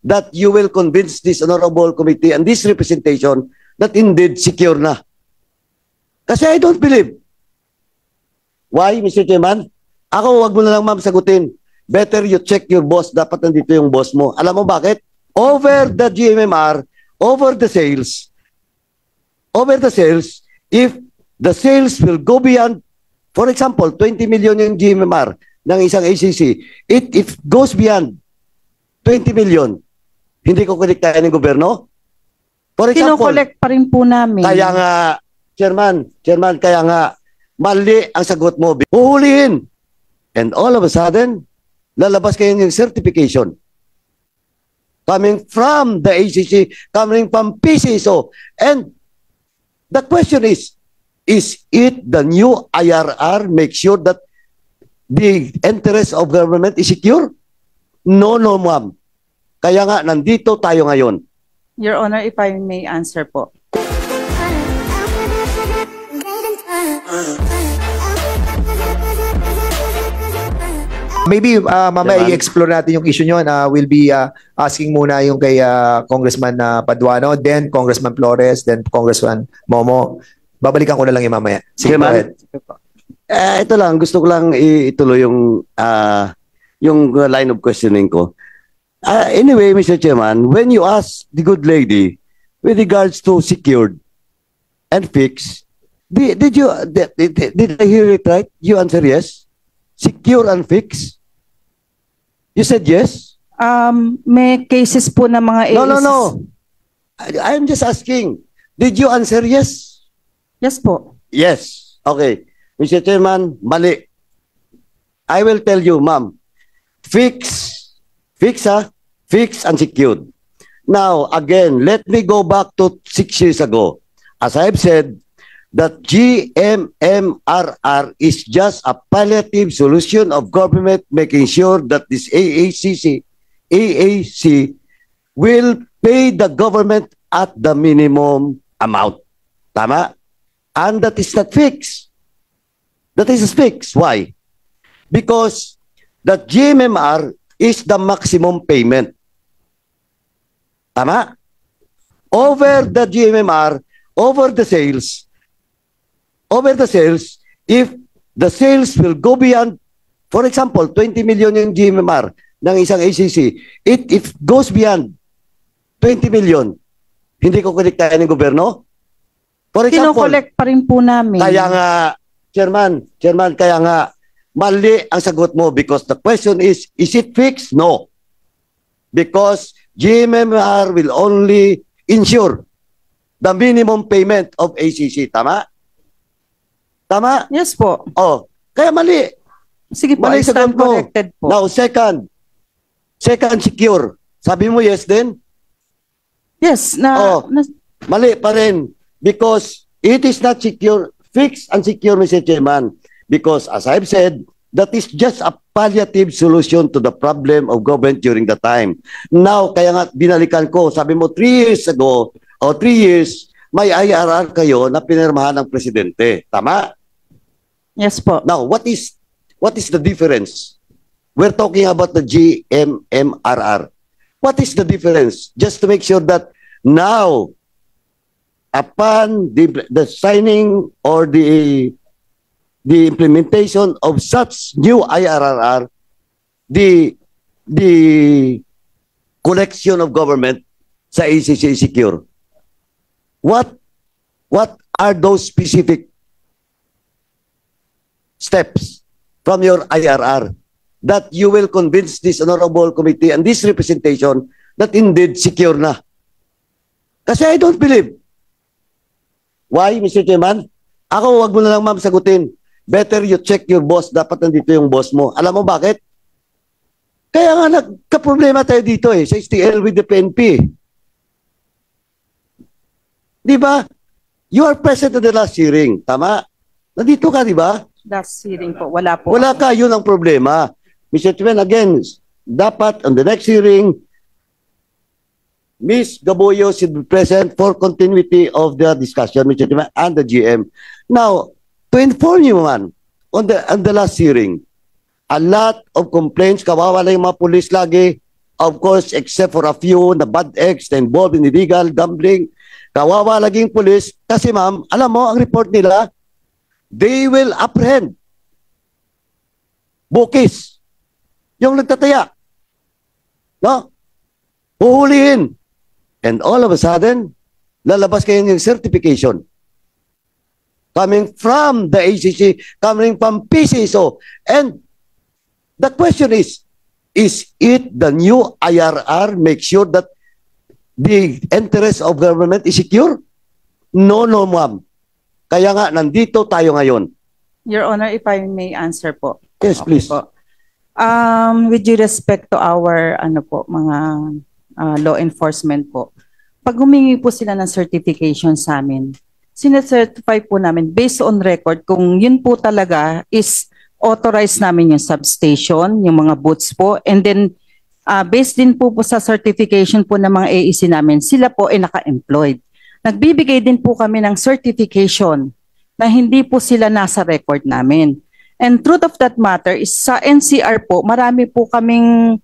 that you will convince this honorable committee and this representation that indeed secure na. Kasi I don't believe. Why, Mr. Chairman? Ako, wag mo na lang ma'am sagutin. Better you check your boss. Dapat nandito yung boss mo. Alam mo bakit? Over the GMMR, over the sales, if the sales will go beyond, for example, 20 million yung GMMR ng isang ACC, it goes beyond 20 million, hindi ko kolektahin ng gobyerno? For example, kino-collect pa rin po namin. Kaya nga, Chairman, kaya nga, mali ang sagot mo. Huhulihin. And all of a sudden, lalabas kayo yung certification. Coming from the ACC, coming from PCSO. And the question is it the new IRR make sure that the interest of government is secure? No, ma'am. Kaya nga, nandito tayo ngayon. Your Honor, if I may answer po. Maybe mamaya i-explore natin yung issue nyo na we'll be asking muna yung kay Congressman Paduano, then Congressman Flores, then Congressman Momo. Babalikan ko na lang yung mamaya. Sige, go ahead. Ito lang, gusto ko lang ituloy yung line of questioning ko. Anyway, Mr. Chairman, when you ask the good lady with regards to secured and fixed, did I hear it right? You answer yes? Secure and fixed? You said yes? May cases po na mga ACC. No. I'm just asking. Did you answer yes? Yes po. Yes. Okay. Mr. Chairman, mali. I will tell you, ma'am. Fixed and secured. Now, again, let me go back to 6 years ago. As I've said, that GMMRR is just a palliative solution of government making sure that this AAC will pay the government at the minimum amount. Tama? And that is not fixed. That is fixed. Why? Because the GMMR is the maximum payment. Tama? Over the GMMR, over the sales, if the sales will go beyond, for example, 20 million yung GMMR ng isang ACC, if goes beyond 20 million, hindi ko kolektahin ng gobyerno? For example, kino-collect pa rin po namin. Kaya nga, Chairman, kaya nga, mali ang sagot mo because the question is it fixed? No. Because GMMR will only ensure the minimum payment of ACC. Tama? Tama? Yes po. Oh, kaya mali. Sige po, Mali I stand corrected po. Now, second, secure. Sabi mo yes din? Yes. Mali pa rin. Because it is not secure, fixed and secure, Mr. Chairman. Because as I've said, that is just a palliative solution to the problem of government during the time. Now, kaya nga binalikan ko, sabi mo 3 years ago, o 3 years, may IRR kayo na pinirmahan ng presidente. Tama? Yes po. Now, what is the difference? We're talking about the GMMRR. What is the difference? Just to make sure that now, upon the signing or the implementation of such new IRR, the collection of government sa ACC is secure. What are those specific steps from your IRR that you will convince this honorable committee and this representation that indeed secure na? Kasi I don't believe. Why, Mr. Chairman? Ako, wag mo na lang ma'am sagutin. Better you check your boss. Dapat nandito yung boss mo. Alam mo bakit? Kaya nga nagka-problema tayo dito sa STL with the PNP. Di ba? You are present at the last hearing. Tama? Nandito ka, di ba? Last hearing po. Wala po. Wala ka. Yun ang problema. Mr. Chairman, again, dapat on the next hearing, Ms. Gaboyo should be present for continuity of the discussion, Mr. Chairman, and the GM. Now, to inform you man, on the last hearing, a lot of complaints, kawawa lang yung mga police lagi, of course, except for a few na bad eggs na involved in illegal gambling, kawawa laging pulis. Kasi ma'am, alam mo, ang report nila, they will apprehend bukis. Yung nagtataya. No? Huhulihin. And all of a sudden, lalabas kayo yung certification. Coming from the ACC, coming from PCSO. And the question is it the new IRR make sure that the interest of government is secure? No, ma'am. Kaya nga, nandito tayo ngayon. Your Honor, if I may answer po. Yes, Okay please. po. With due respect to our mga law enforcement po, pag humingi po sila ng certification sa amin, sinecertify po namin based on record kung yun po talaga is authorized namin yung substation, yung mga booths po, and then based din po sa certification po ng mga AEC namin, sila po ay naka-employed. Nagbibigay din po kami ng certification na hindi po sila nasa record namin. And truth of that matter is sa NCR po, marami po kaming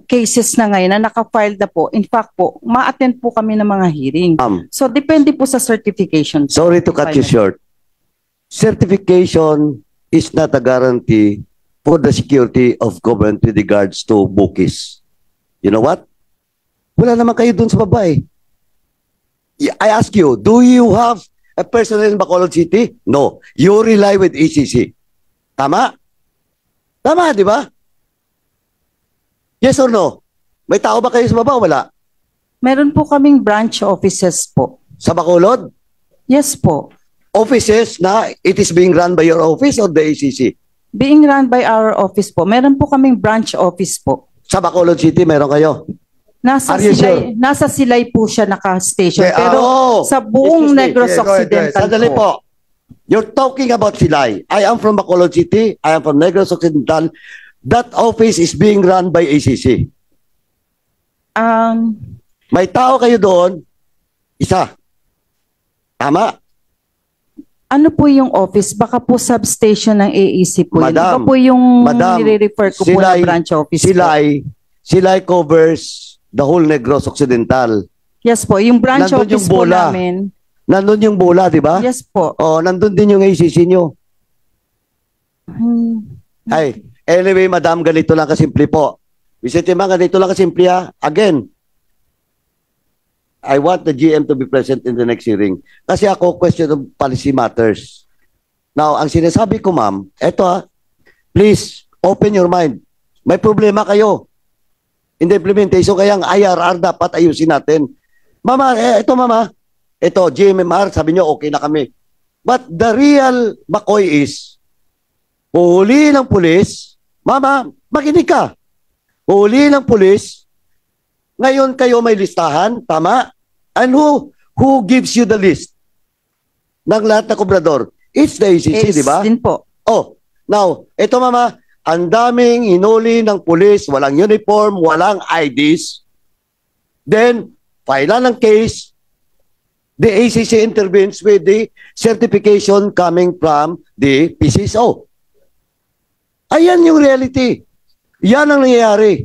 cases na ngayon na naka-file na po. In fact po, ma-attend po kami ng mga hearing. So depende po sa certification. Sorry to cut you short. Certification is not a guarantee for the security of government with regards to bookies. You know what? Wala naman kayo dun sa babae. I ask you, do you have a personnel in Bacolod City? No. You rely with ECC. Tama? Tama, di ba? Yes or no? May tao ba kayo sa baba o wala? Meron po kaming branch offices po. Sa Bacolod? Yes po. Offices na it is being run by your office or the ECC? Being run by our office po. Meron po kaming branch office po. Sa Bacolod City, meron kayo? Nasa Are you Silay, nasa Silay po siya naka-station. Okay, Pero sa buong excuse me. Negros Yeah, go ahead, Occidental Sandali po. You're talking about Silay. I am from Bacolod City. I am from Negros Occidental. That office is being run by ACC. May tao kayo doon, isa. Tama? Ano po yung office? Baka po substation ng AEC po. Madam, Baka po yung Madam, nire-refer ko po na branch office po. Silay covers the whole Negros Occidental. Yes po, yung branch Nandun office yung po bola. namin. Nandun yung bola, di ba? Yes po. Oh, nandun din yung ACC nyo. Ay, anyway, madam, ganito lang kasimple po. Vicente Ma, ganito lang kasimple ha. Again, I want the GM to be present in the next hearing. Kasi ako, question of policy matters. Now, ang sinasabi ko, ma'am, eto ha, please, open your mind. May problema kayo in the implementation, kaya ang IRR dapat ayusin natin. Mama, ito, GMMR, sabi nyo, okay na kami. But the real McCoy is, huli ng pulis, mama, makinig ka. Huli ng pulis, ngayon kayo may listahan, tama? And who gives you the list ng lahat na kubrador? It's the ACC, di ba? Din po. Oh, now, ito mama, ang daming hinuli ng pulis, walang uniform, walang IDs. Then, file ng case, the ACC intervenes with the certification coming from the PCSO. Ayan yung reality. Yan ang nangyayari.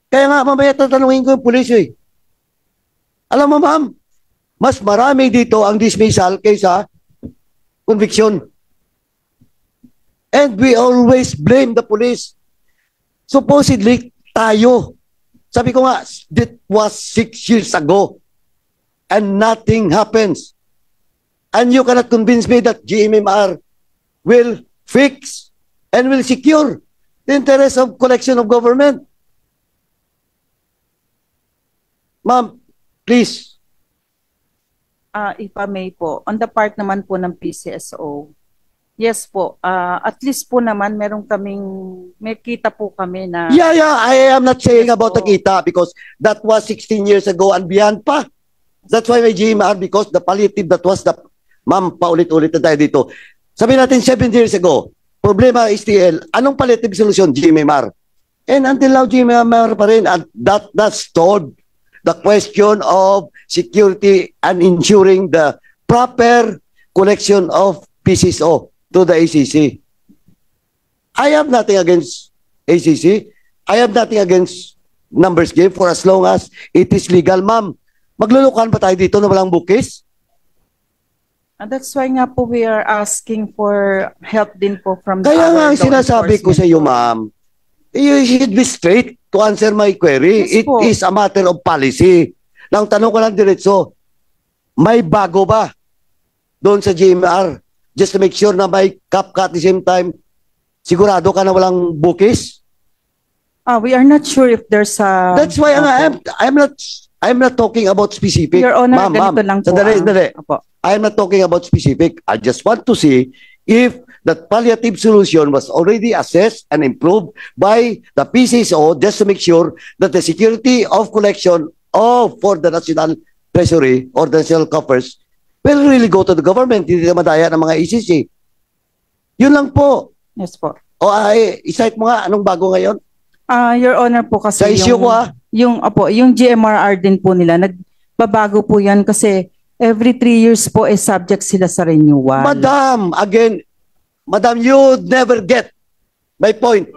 Kaya nga, mamaya tatanungin ko yung pulis eh. Alam mo ma'am, mas marami dito ang dismissal kaysa conviction. And we always blame the police. Supposedly, tayo. Sabi ko nga, that was 6 years ago. And nothing happens. And you cannot convince me that GMMR will fix and will secure the interest of collection of government. Ma'am, please. If I may po, on the part naman po ng PCSO, yes po, at least po naman may kita po kami na... Yeah, I am not saying Yes, about the po. kita because that was 16 years ago and beyond pa. That's why may GMR because the palliative that was the... Ma'am, paulit-ulit na tayo dito. Sabi natin 7 years ago, problema STL, anong palliative solution? GMR. And until now, GMR pa rin. And that's told the question of security and ensuring the proper collection of PCSO to the ACC. I have nothing against ACC. I have nothing against numbers game for as long as it is legal, ma'am. Maglulukan ba tayo dito na walang bukis? And that's why nga po we are asking for help din po from the Kaya nga our ang law sinasabi ko sa iyo, enforcement po. ma'am, you should be straight to answer my query. Yes It po. is a matter of policy. Lang tanong ko lang diretso, may bago ba doon sa GMR? Just to make sure na may cap ka at the same time, sigurado ka na walang bukis? We are not sure if there's a... That's why I'm not talking about specific. Your Honor, Ma'am, ganito lang po. sandali. Opo. I am not talking about specific. I just want to see if that palliative solution was already assessed and improved by the PCSO just to make sure that the security of collection for the National Treasury or the National Coffers will really go to the government, hindi na madaya ng mga ECC. Yun lang po. Yes po. O i-cite mo nga, anong bago ngayon? Your Honor po kasi Sa issue ko yung GMRR din po nila, nagbabago po yan kasi every 3 years po subject sila sa renewal. Madam, again, Madam, you never get my point.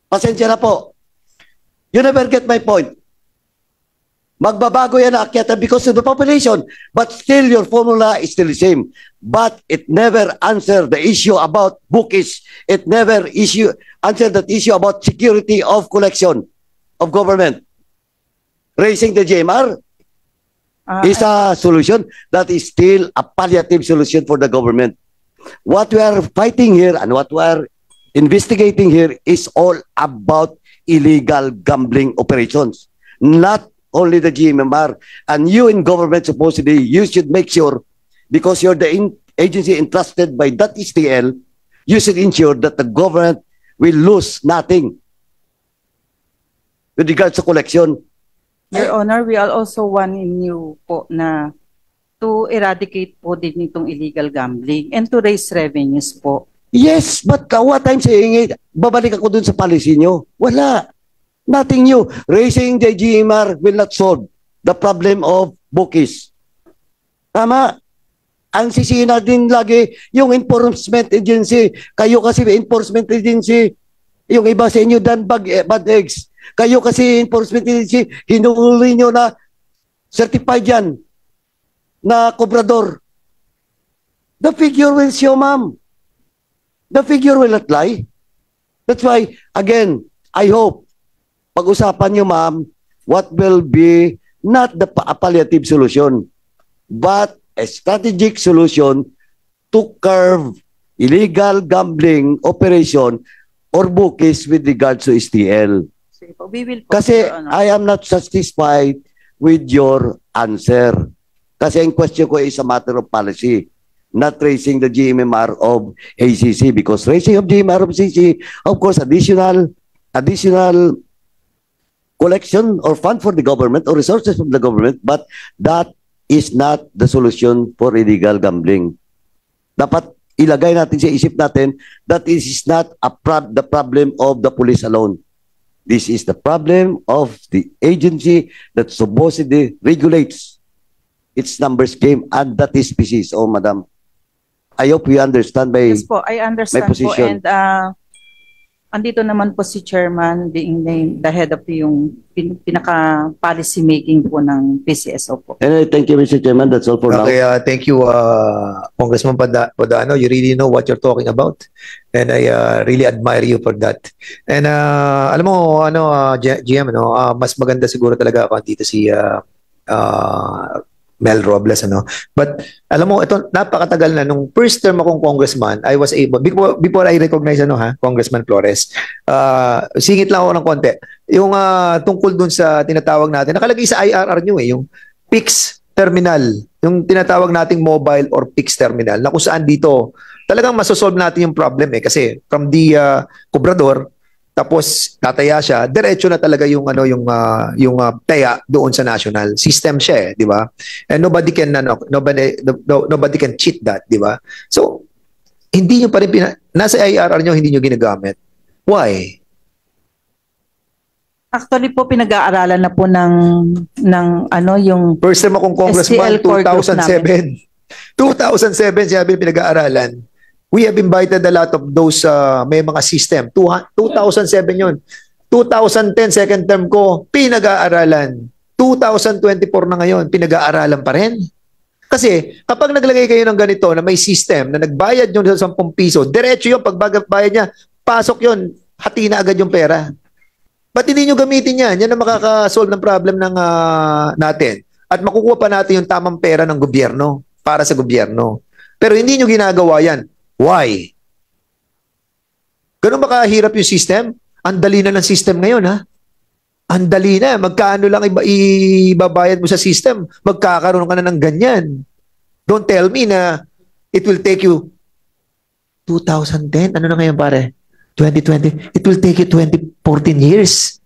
Pasensya na po. You never get my point. Magbabago yan na akyatan because of the population. But still, your formula is still the same. But it never answered the issue about bookies. It never answered that issue about security of collection of government. Raising the GMR is a solution that is still a palliative solution for the government. What we are fighting here and what we are investigating here is all about illegal gambling operations, not only the GMR. And you in government, supposedly, you should make sure, because you're the agency entrusted by that STL, you should ensure that the government will lose nothing with regards to collection. Your Honor, we are also one in you po na to eradicate po din itong illegal gambling and to raise revenues po. Yes, but what I'm saying is, babalik ako dun sa policy nyo. Wala. Nothing new. Raising the GMR will not solve the problem of bookies. Tama. Ang sisihin natin lagi, yung enforcement agency. Kayo kasi enforcement agency. Yung iba sa inyo dan bad eggs. Kayo kasi enforcement agency, hinuhuli nyo na certified yan na kobrador. The figure will show, ma'am. The figure will not lie. That's why, again, I hope pag-usapan nyo, ma'am, what will be not a palliative solution, but a strategic solution to curb illegal gambling operation or bookies with regards to STL. We will po, Kasi Your Honor. I am not satisfied with your answer. Kasi ang question ko is a matter of policy, not raising the GMR of ACC, because raising of GMR of ACC, of course, additional collection or fund for the government or resources from the government, but that is not the solution for illegal gambling. Dapat ilagay natin sa isip natin that this is not the problem of the police alone. This is the problem of the agency that supposedly regulates its numbers game, and that is PCSO, madam. I hope you understand my Yes po, I understand po, position. and andito naman po si Chairman being named the head of yung pinaka-policy making po ng PCSO po. Anyway, thank you, Mr. Chairman. That's all for now. Okay, thank you, Congressman Padano. You really know what you're talking about. And I really admire you for that. And alam mo, GM, mas maganda siguro talaga ako dito si Mel Robles, But alam mo, ito napakatagal na nung first term akong congressman, I was able before I recognize Congressman Flores. Singit lang ako ng konti. Yung tungkol dun sa tinatawag natin, nakalagay sa IRR nyo yung PIX terminal, yung tinatawag nating mobile or PIX terminal, na kung saan dito talagang masosolve natin yung problem kasi from the kobrador, tapos tataya siya, diretso na talaga yung taya doon sa national system siya, di ba? And nobody can cheat that, di ba? So hindi niyo pa rin nasa IRR niyo, hindi niyo ginagamit. Why? Actually po, pinag-aaralan na po ng yung First time akong congressman, STL core group 2007. 2007 siya pinag-aaralan. We have invited a lot of those may mga system. 2007 yun. 2010 second term ko, pinag-aaralan. 2024 na ngayon, pinag-aaralan pa rin. Kasi kapag naglagay kayo ng ganito na may system na nagbayad nyo sa 10 piso, diretso yung pagbayad niya, pasok yun, hati na agad yung pera. Ba't hindi nyo gamitin yan? Yan ang makakasolve ng problem ng natin. At makukuha pa natin yung tamang pera ng gobyerno para sa gobyerno. Pero hindi nyo ginagawa yan. Why? Ganun ba kahirap yung system? Ang dali na ng system ngayon, ha? Ang dali na. Magkano lang ibabayad mo sa system, magkakaroon ka na ng ganyan. Don't tell me na it will take you 2010. Ano na ngayon, pare? 2020. It will take you 14 years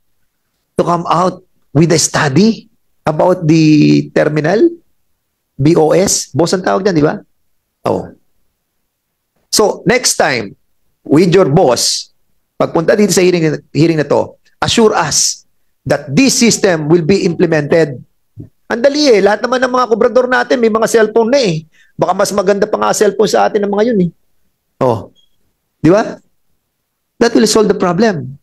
to come out with a study about the terminal, BOS. Boss ang tawag dyan, di ba? Oh. So, next time, with your boss, pagpunta dito sa hearing na to, assure us that this system will be implemented. Andali eh, lahat naman ng mga kubrador natin may mga cellphone na eh. Baka mas maganda pa nga cellphone sa atin ng mga yun eh. Oh. Di ba? That will solve the problem.